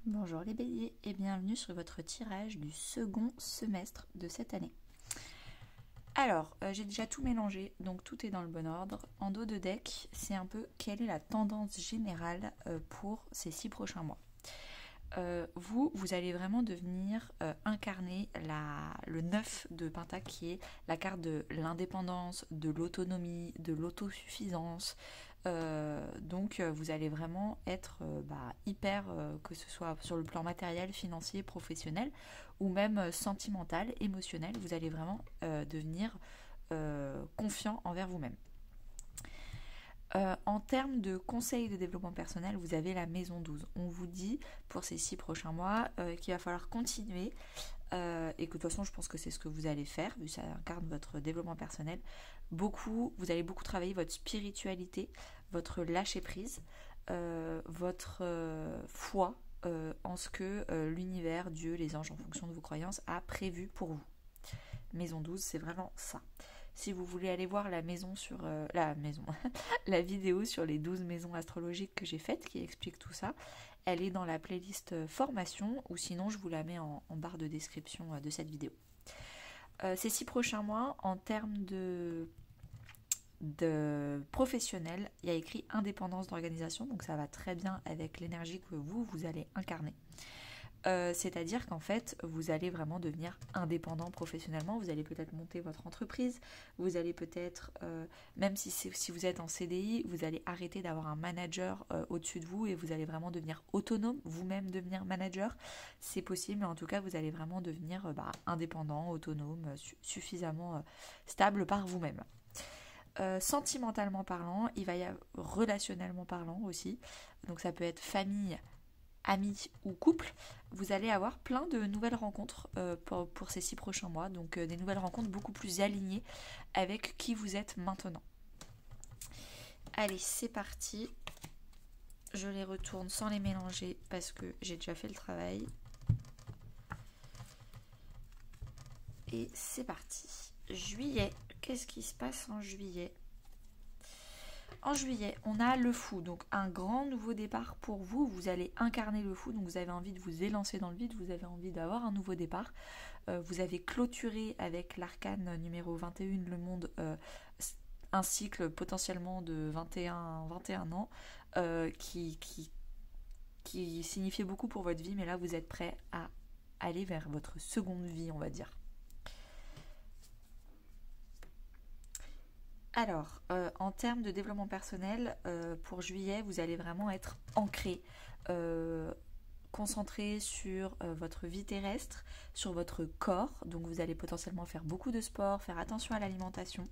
Bonjour les béliers et bienvenue sur votre tirage du second semestre de cette année. Alors, j'ai déjà tout mélangé, donc tout est dans le bon ordre. En dos de deck, c'est un peu quelle est la tendance générale pour ces 6 prochains mois. Vous allez vraiment devenir incarner le 9 de Pentacle qui est la carte de l'indépendance, de l'autonomie, de l'autosuffisance. Donc vous allez vraiment être hyper, que ce soit sur le plan matériel, financier, professionnel ou même sentimental, émotionnel, vous allez vraiment devenir confiant envers vous-même. En termes de conseils de développement personnel, vous avez la maison 12. On vous dit pour ces 6 prochains mois qu'il va falloir continuer et que de toute façon je pense que c'est ce que vous allez faire vu que ça incarne votre développement personnel. Vous allez beaucoup travailler votre spiritualité, votre lâcher prise, votre foi en ce que l'univers, Dieu, les anges en fonction de vos croyances a prévu pour vous. Maison 12, c'est vraiment ça. Si vous voulez aller voir la vidéo sur les 12 maisons astrologiques que j'ai faites, qui explique tout ça, elle est dans la playlist formation, ou sinon je vous la mets en barre de description de cette vidéo. Ces 6 prochains mois, en termes de professionnel, il y a écrit indépendance d'organisation, donc ça va très bien avec l'énergie que vous allez incarner. C'est-à-dire qu'en fait, vous allez vraiment devenir indépendant professionnellement, vous allez peut-être monter votre entreprise, vous allez peut-être, même si vous êtes en CDI, vous allez arrêter d'avoir un manager au-dessus de vous et vous allez vraiment devenir autonome, vous-même devenir manager, c'est possible, mais en tout cas, vous allez vraiment devenir indépendant, autonome, suffisamment stable par vous-même. Sentimentalement parlant, il va y avoir relationnellement parlant aussi, donc ça peut être famille, amis ou couple, vous allez avoir plein de nouvelles rencontres pour ces 6 prochains mois, donc des nouvelles rencontres beaucoup plus alignées avec qui vous êtes maintenant. Allez, c'est parti. Je les retourne sans les mélanger parce que j'ai déjà fait le travail. Et c'est parti. Juillet, qu'est-ce qui se passe en juillet ? En juillet, on a le fou, donc un grand nouveau départ pour vous. Vous allez incarner le fou, donc vous avez envie de vous élancer dans le vide, vous avez envie d'avoir un nouveau départ. Vous avez clôturé avec l'arcane numéro 21, le monde, un cycle potentiellement de 21 ans qui signifiait beaucoup pour votre vie, mais là vous êtes prêt à aller vers votre seconde vie, on va dire. Alors, en termes de développement personnel, pour juillet, vous allez vraiment être ancré, concentré sur votre vie terrestre, sur votre corps. Donc, vous allez potentiellement faire beaucoup de sport, faire attention à l'alimentation,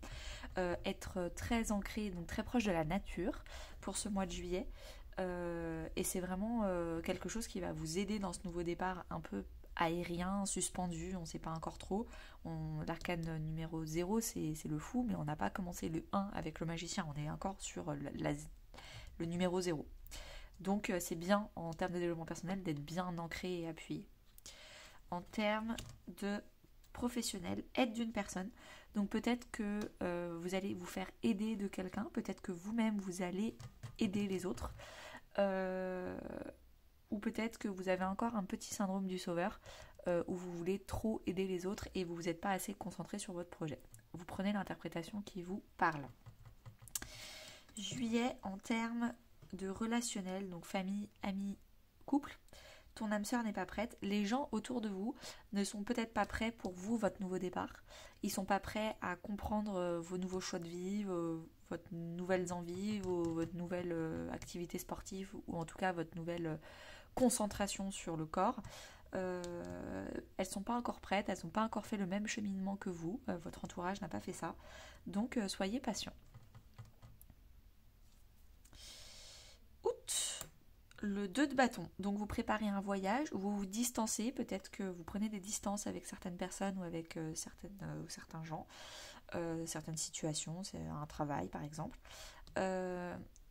être très ancré, donc très proche de la nature pour ce mois de juillet. Et c'est vraiment quelque chose qui va vous aider dans ce nouveau départ un peu aérien, suspendu, on ne sait pas encore trop. L'arcane numéro 0, c'est le fou, mais on n'a pas commencé le 1 avec le magicien, on est encore sur le numéro 0. Donc c'est bien en termes de développement personnel d'être bien ancré et appuyé. En termes de professionnel, aide d'une personne, donc peut-être que vous allez vous faire aider de quelqu'un, peut-être que vous-même vous allez aider les autres. Ou peut-être que vous avez encore un petit syndrome du sauveur où vous voulez trop aider les autres et vous n'êtes pas assez concentré sur votre projet. Vous prenez l'interprétation qui vous parle. Juillet, en termes de relationnel, donc famille, amis, couple, ton âme sœur n'est pas prête. Les gens autour de vous ne sont peut-être pas prêts pour vous, votre nouveau départ. Ils ne sont pas prêts à comprendre vos nouveaux choix de vie, votre nouvelles envies, votre nouvelle activité sportive ou en tout cas votre nouvelle concentration sur le corps. Elles sont pas encore prêtes, elles n'ont pas encore fait le même cheminement que vous, votre entourage n'a pas fait ça, donc soyez patient. Août, le 2 de bâton, donc vous préparez un voyage, vous vous distancez, peut-être que vous prenez des distances avec certaines personnes ou avec certains gens, certaines situations, c'est un travail par exemple,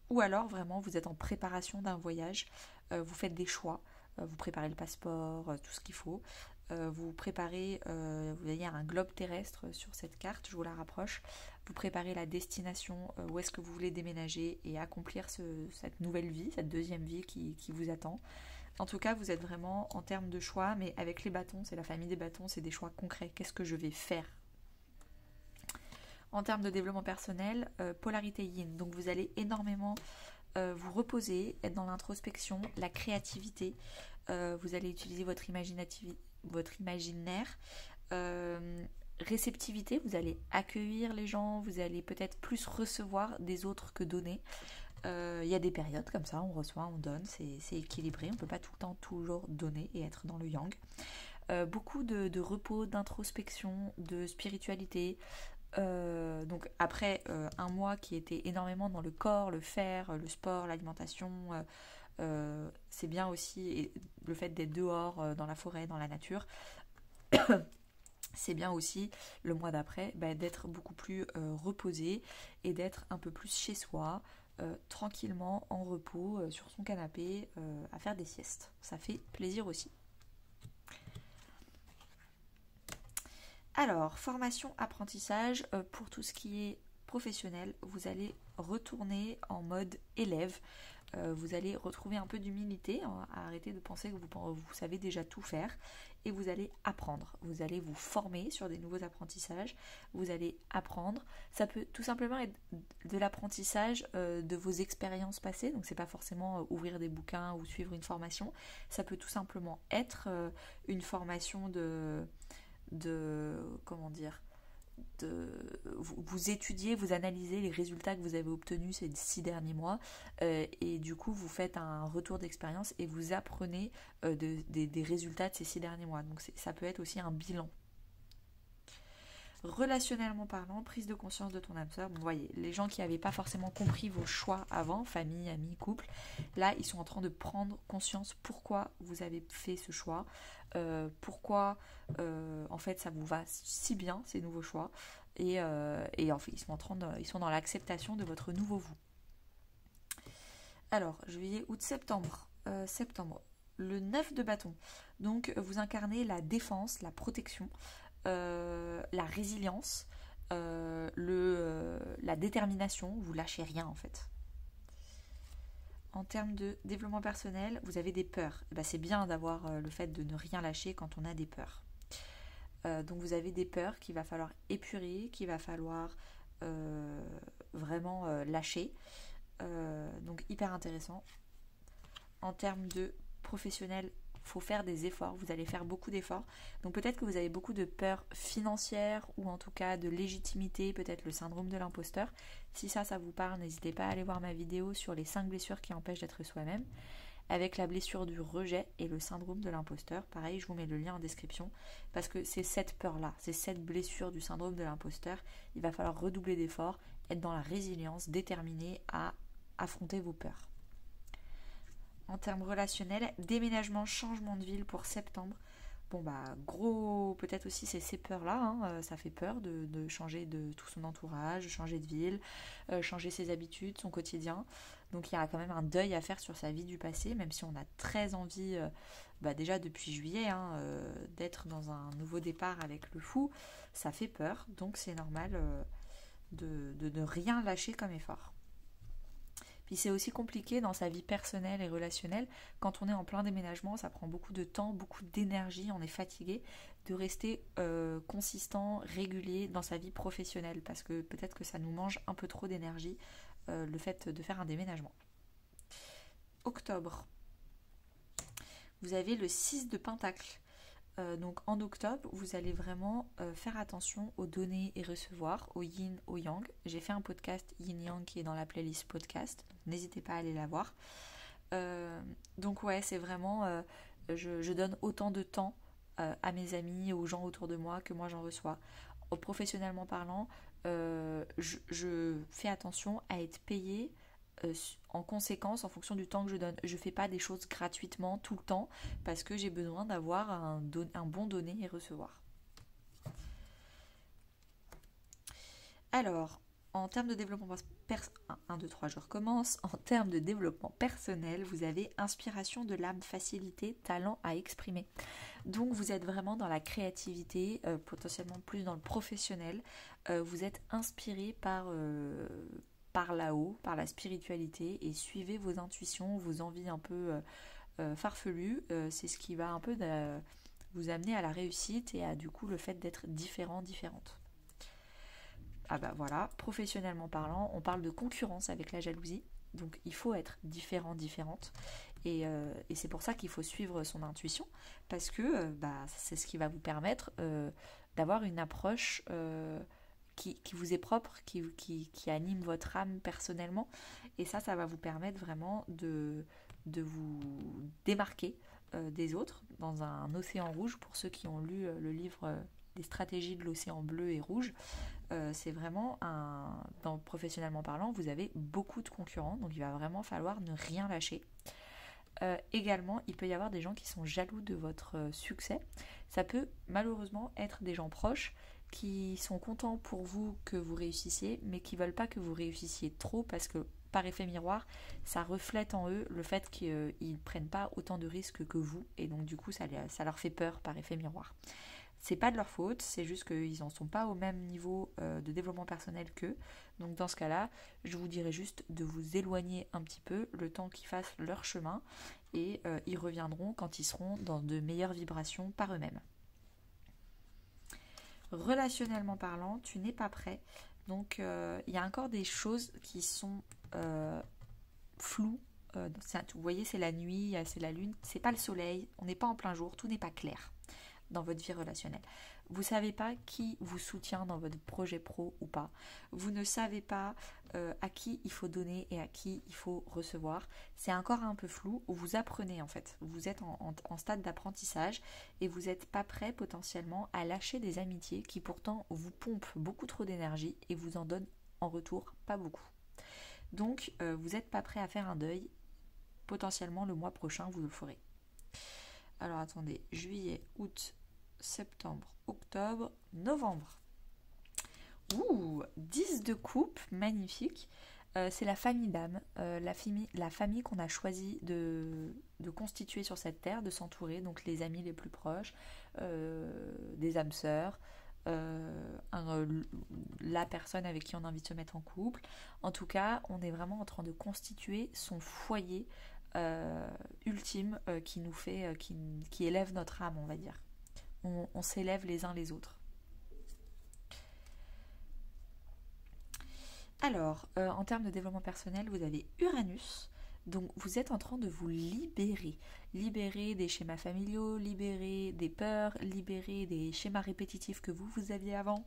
ou alors vraiment vous êtes en préparation d'un voyage, vous faites des choix, vous préparez le passeport, tout ce qu'il faut, vous préparez, vous voyez un globe terrestre sur cette carte, je vous la rapproche, vous préparez la destination, où est-ce que vous voulez déménager et accomplir cette nouvelle vie, cette deuxième vie qui vous attend. En tout cas, vous êtes vraiment en termes de choix, mais avec les bâtons, c'est la famille des bâtons, c'est des choix concrets. Qu'est-ce que je vais faire? En termes de développement personnel, polarité yin. Donc vous allez énormément vous reposer, être dans l'introspection, la créativité. Vous allez utiliser votre imaginaire. Réceptivité, vous allez accueillir les gens, vous allez peut-être plus recevoir des autres que donner. Il y a des périodes comme ça, on reçoit, on donne, c'est équilibré, on ne peut pas tout le temps toujours donner et être dans le yang. Beaucoup de repos, d'introspection, de spiritualité. Donc après un mois qui était énormément dans le corps, le faire, le sport, l'alimentation, c'est bien aussi, et le fait d'être dehors, dans la forêt, dans la nature, c'est bien aussi le mois d'après d'être beaucoup plus reposé et d'être un peu plus chez soi, tranquillement, en repos, sur son canapé, à faire des siestes. Ça fait plaisir aussi. Alors, formation, apprentissage, pour tout ce qui est professionnel, vous allez retourner en mode élève. Vous allez retrouver un peu d'humilité, hein, arrêter de penser que vous savez déjà tout faire, et vous allez apprendre. Vous allez vous former sur des nouveaux apprentissages, vous allez apprendre. Ça peut tout simplement être de l'apprentissage de vos expériences passées, donc c'est pas forcément ouvrir des bouquins ou suivre une formation. Ça peut tout simplement être une formation comment dire, vous étudiez, vous analysez les résultats que vous avez obtenus ces 6 derniers mois, et du coup vous faites un retour d'expérience et vous apprenez des résultats de ces 6 derniers mois. Donc ça peut être aussi un bilan. Relationnellement parlant, prise de conscience de ton âme sœur. Bon, vous voyez, les gens qui n'avaient pas forcément compris vos choix avant, famille, amis, couple, là ils sont en train de prendre conscience pourquoi vous avez fait ce choix, pourquoi en fait ça vous va si bien ces nouveaux choix, et en fait ils sont dans l'acceptation de votre nouveau vous. Alors, juillet, août, septembre. Le 9 de bâton. Donc vous incarnez la défense, la protection, la résilience, la détermination, vous lâchez rien en fait. En termes de développement personnel, vous avez des peurs. C'est bien d'avoir le fait de ne rien lâcher quand on a des peurs. Donc vous avez des peurs qu'il va falloir épurer, qu'il va falloir vraiment lâcher. Donc hyper intéressant. En termes de professionnel, faut faire des efforts, vous allez faire beaucoup d'efforts. Donc peut-être que vous avez beaucoup de peur financière ou en tout cas de légitimité, peut-être le syndrome de l'imposteur. Si ça vous parle, n'hésitez pas à aller voir ma vidéo sur les 5 blessures qui empêchent d'être soi-même, avec la blessure du rejet et le syndrome de l'imposteur. Pareil, je vous mets le lien en description, parce que c'est cette peur-là, c'est cette blessure du syndrome de l'imposteur. Il va falloir redoubler d'efforts, être dans la résilience, déterminé à affronter vos peurs. En termes relationnels, déménagement, changement de ville pour septembre. Bon gros, peut-être aussi c'est ces peurs-là, hein, ça fait peur de changer de tout son entourage, changer de ville, changer ses habitudes, son quotidien. Donc il y a quand même un deuil à faire sur sa vie du passé, même si on a très envie, déjà depuis juillet, d'être dans un nouveau départ avec le fou, ça fait peur, donc c'est normal de ne rien lâcher comme effort. Puis c'est aussi compliqué dans sa vie personnelle et relationnelle. Quand on est en plein déménagement, ça prend beaucoup de temps, beaucoup d'énergie, on est fatigué, de rester consistant, régulier dans sa vie professionnelle, parce que peut-être que ça nous mange un peu trop d'énergie, le fait de faire un déménagement. Octobre. Vous avez le 6 de Pentacle. Donc en octobre, vous allez vraiment faire attention aux donner et recevoir, au yin, au yang. J'ai fait un podcast yin-yang qui est dans la playlist podcast, donc n'hésitez pas à aller la voir. Donc ouais, c'est vraiment, je donne autant de temps à mes amis, aux gens autour de moi que moi j'en reçois. Professionnellement parlant, je fais attention à être payée en conséquence en fonction du temps que je donne. Je fais pas des choses gratuitement tout le temps parce que j'ai besoin d'avoir un bon donner et recevoir. Alors, en termes de développement je recommence. En termes de développement personnel, vous avez inspiration de l'âme, facilité, talent à exprimer. Donc vous êtes vraiment dans la créativité, potentiellement plus dans le professionnel. Vous êtes inspiré par là-haut, par la spiritualité, et suivez vos intuitions, vos envies un peu farfelus, c'est ce qui va un peu vous amener à la réussite et à du coup le fait d'être différent, différente. Ah bah voilà, professionnellement parlant, on parle de concurrence avec la jalousie, donc il faut être différent, différente, et c'est pour ça qu'il faut suivre son intuition, parce que c'est ce qui va vous permettre d'avoir une approche qui vous est propre, qui anime votre âme personnellement, et ça va vous permettre vraiment de vous démarquer des autres dans un océan rouge. Pour ceux qui ont lu le livre des stratégies de l'océan bleu et rouge, c'est vraiment professionnellement parlant, vous avez beaucoup de concurrents, donc il va vraiment falloir ne rien lâcher. Également, il peut y avoir des gens qui sont jaloux de votre succès. Ça peut malheureusement être des gens proches qui sont contents pour vous que vous réussissiez, mais qui veulent pas que vous réussissiez trop, parce que par effet miroir, ça reflète en eux le fait qu'ils ne prennent pas autant de risques que vous, et donc du coup ça leur fait peur par effet miroir. C'est pas de leur faute, c'est juste qu'ils n'en sont pas au même niveau de développement personnel qu'eux. Donc dans ce cas-là, je vous dirais juste de vous éloigner un petit peu le temps qu'ils fassent leur chemin, et ils reviendront quand ils seront dans de meilleures vibrations par eux-mêmes. Relationnellement parlant, tu n'es pas prêt. Donc il y a encore des choses qui sont floues. Vous voyez, c'est la nuit, c'est la lune, c'est pas le soleil, on n'est pas en plein jour, tout n'est pas clair dans votre vie relationnelle. Vous ne savez pas qui vous soutient dans votre projet pro ou pas. Vous ne savez pas à qui il faut donner et à qui il faut recevoir. C'est encore un peu flou. Vous apprenez en fait. Vous êtes en stade d'apprentissage et vous n'êtes pas prêt potentiellement à lâcher des amitiés qui pourtant vous pompent beaucoup trop d'énergie et vous en donnent en retour pas beaucoup. Donc vous n'êtes pas prêt à faire un deuil. Potentiellement le mois prochain vous le ferez. Alors attendez, juillet, août, septembre, octobre, novembre. Ouh, 10 de coupe, magnifique. C'est la famille d'âme, la famille qu'on a choisi de constituer sur cette terre, de s'entourer, donc les amis les plus proches, des âmes sœurs, la personne avec qui on a envie de se mettre en couple. En tout cas, on est vraiment en train de constituer son foyer ultime qui nous fait, qui élève notre âme, on va dire. On s'élève les uns les autres. Alors, en termes de développement personnel, vous avez Uranus. Donc, vous êtes en train de vous libérer. Libérer des schémas familiaux, libérer des peurs, libérer des schémas répétitifs que vous aviez avant.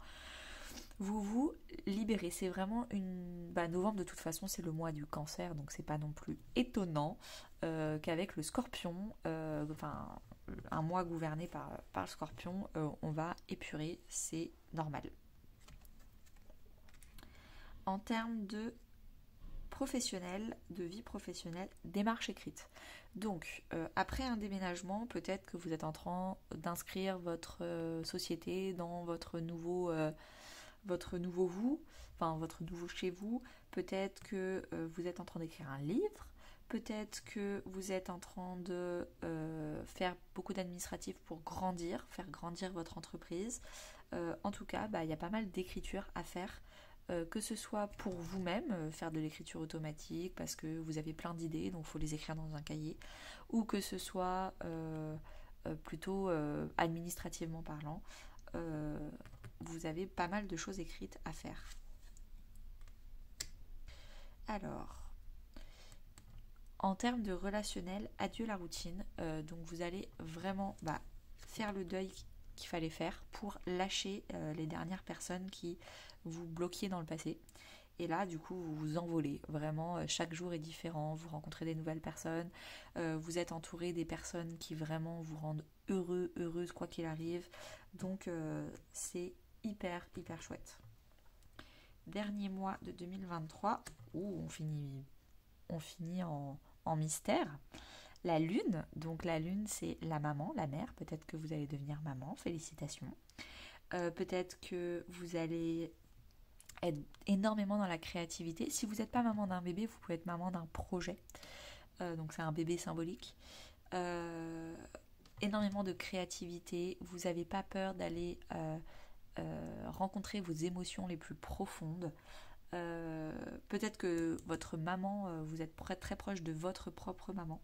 Vous vous libérez. C'est vraiment novembre, de toute façon, c'est le mois du cancer, donc c'est pas non plus étonnant qu'avec le scorpion, un mois gouverné par le scorpion, on va épurer, c'est normal. En termes de professionnel, de vie professionnelle, démarche écrite. Donc, après un déménagement, peut-être que vous êtes en train d'inscrire votre société dans votre nouveau vous, enfin votre nouveau chez vous. Peut-être que vous êtes en train d'écrire un livre. Peut-être que vous êtes en train de faire beaucoup d'administratifs pour faire grandir votre entreprise. En tout cas, il y a pas mal d'écriture à faire. Que ce soit pour vous-même, faire de l'écriture automatique parce que vous avez plein d'idées, donc il faut les écrire dans un cahier, ou que ce soit plutôt administrativement parlant, vous avez pas mal de choses écrites à faire. Alors, en termes de relationnel, adieu la routine, donc vous allez vraiment faire le deuil qu'il fallait faire pour lâcher les dernières personnes qui vous bloquiez dans le passé. Et là, du coup, vous vous envolez. Vraiment, chaque jour est différent. Vous rencontrez des nouvelles personnes. Vous êtes entouré des personnes qui vraiment vous rendent heureuse, quoi qu'il arrive. Donc, c'est hyper, hyper chouette. Dernier mois de 2023. On finit en mystère. La lune. Donc, la lune, c'est la maman, la mère. Peut-être que vous allez devenir maman. Félicitations. Peut-être que vous allez être énormément dans la créativité. Si vous n'êtes pas maman d'un bébé, vous pouvez être maman d'un projet. Donc c'est un bébé symbolique. Énormément de créativité. Vous n'avez pas peur d'aller rencontrer vos émotions les plus profondes. Peut-être que votre maman, vous êtes très proche de votre propre maman.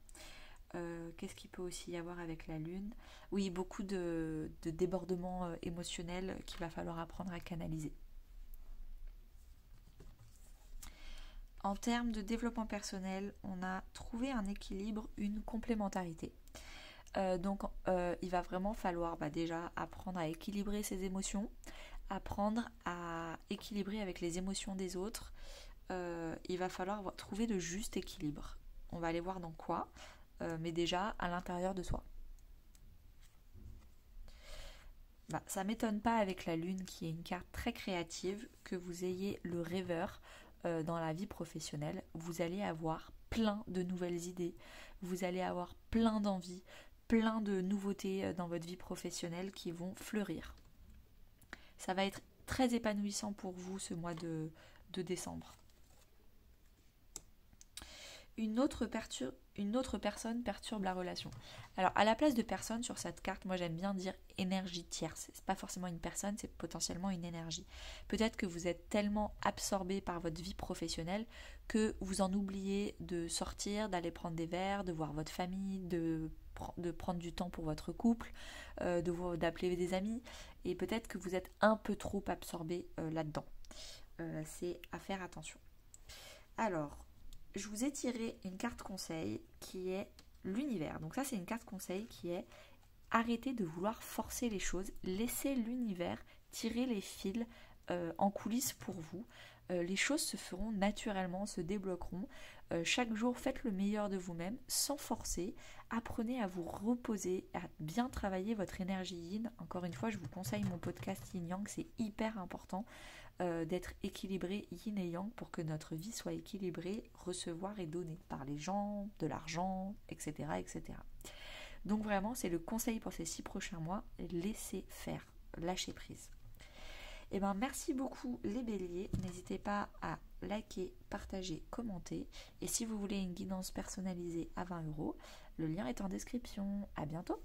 Qu'est-ce qu'il peut aussi y avoir avec la lune? Oui, beaucoup de débordements émotionnels qu'il va falloir apprendre à canaliser. En termes de développement personnel, on a trouvé un équilibre, une complémentarité. Donc il va vraiment falloir déjà apprendre à équilibrer ses émotions, apprendre à équilibrer avec les émotions des autres. Il va falloir trouver le juste équilibre. On va aller voir dans quoi, mais déjà à l'intérieur de soi. Ça m'étonne pas avec la lune qui est une carte très créative que vous ayez le rêveur dans la vie professionnelle. Vous allez avoir plein de nouvelles idées, vous allez avoir plein d'envies, plein de nouveautés dans votre vie professionnelle qui vont fleurir. Ça va être très épanouissant pour vous ce mois de décembre. Une autre personne perturbe la relation. Alors à la place de personne sur cette carte, moi j'aime bien dire énergie tierce. C'est pas forcément une personne, c'est potentiellement une énergie. Peut-être que vous êtes tellement absorbé par votre vie professionnelle que vous en oubliez de sortir, d'aller prendre des verres, de voir votre famille, de prendre du temps pour votre couple, d'appeler des amis. Et peut-être que vous êtes un peu trop absorbé là-dedans. C'est à faire attention. Alors, je vous ai tiré une carte conseil qui est l'univers. Donc ça, c'est une carte conseil qui est arrêtez de vouloir forcer les choses, laissez l'univers tirer les fils en coulisses pour vous. Les choses se feront naturellement, se débloqueront. Chaque jour, faites le meilleur de vous-même sans forcer. Apprenez à vous reposer, à bien travailler votre énergie yin. Encore une fois, je vous conseille mon podcast Yin Yang, c'est hyper important d'être équilibré yin et yang pour que notre vie soit équilibrée, recevoir et donner par les gens, de l'argent, etc., etc. Donc vraiment, c'est le conseil pour ces 6 prochains mois, laissez faire, lâchez prise. Et merci beaucoup les béliers, n'hésitez pas à liker, partager, commenter, et si vous voulez une guidance personnalisée à 20 €, le lien est en description. À bientôt.